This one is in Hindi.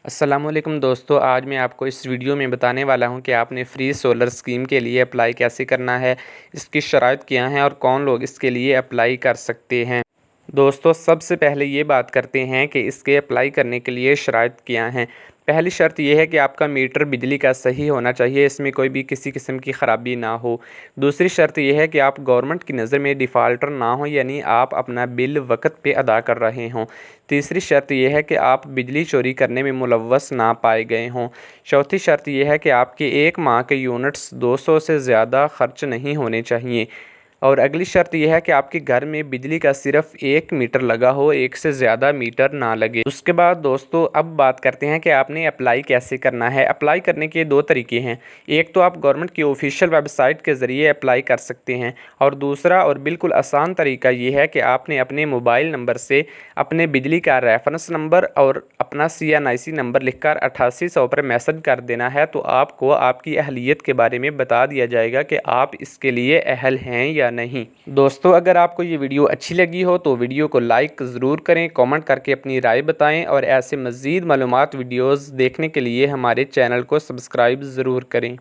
अस्सलामुअलैकुम दोस्तों, आज मैं आपको इस वीडियो में बताने वाला हूं कि आपने फ्री सोलर स्कीम के लिए अप्लाई कैसे करना है, इसकी शराइत क्या हैं और कौन लोग इसके लिए अप्लाई कर सकते हैं। दोस्तों, सबसे पहले ये बात करते हैं कि इसके अप्लाई करने के लिए शराइत क्या हैं। पहली शर्त यह है कि आपका मीटर बिजली का सही होना चाहिए, इसमें कोई भी किसी किस्म की ख़राबी ना हो। दूसरी शर्त यह है कि आप गवर्नमेंट की नज़र में डिफ़ाल्टर ना हो, यानी आप अपना बिल वक्त पे अदा कर रहे हों। तीसरी शर्त यह है कि आप बिजली चोरी करने में मुलव्वस ना पाए गए हों। चौथी शर्त यह है कि आपके एक माह के यूनिट्स 200 से ज़्यादा खर्च नहीं होने चाहिए। और अगली शर्त यह है कि आपके घर में बिजली का सिर्फ 1 मीटर लगा हो, एक से ज़्यादा मीटर ना लगे। उसके बाद दोस्तों, अब बात करते हैं कि आपने अप्लाई कैसे करना है। अप्लाई करने के दो तरीके हैं। एक तो आप गवर्नमेंट की ऑफिशियल वेबसाइट के ज़रिए अप्लाई कर सकते हैं, और दूसरा और बिल्कुल आसान तरीका ये है कि आपने अपने मोबाइल नंबर से अपने बिजली का रेफरेंस नंबर और अपना CNIC नंबर लिखकर 8800 पर मैसेज कर देना है। तो आपको आपकी अहलियत के बारे में बता दिया जाएगा कि आप इसके लिए अहल हैं या नहीं। दोस्तों, अगर आपको ये वीडियो अच्छी लगी हो तो वीडियो को लाइक ज़रूर करें, कमेंट करके अपनी राय बताएं, और ऐसे मज़ीद मालूमात वीडियोज़ देखने के लिए हमारे चैनल को सब्सक्राइब ज़रूर करें।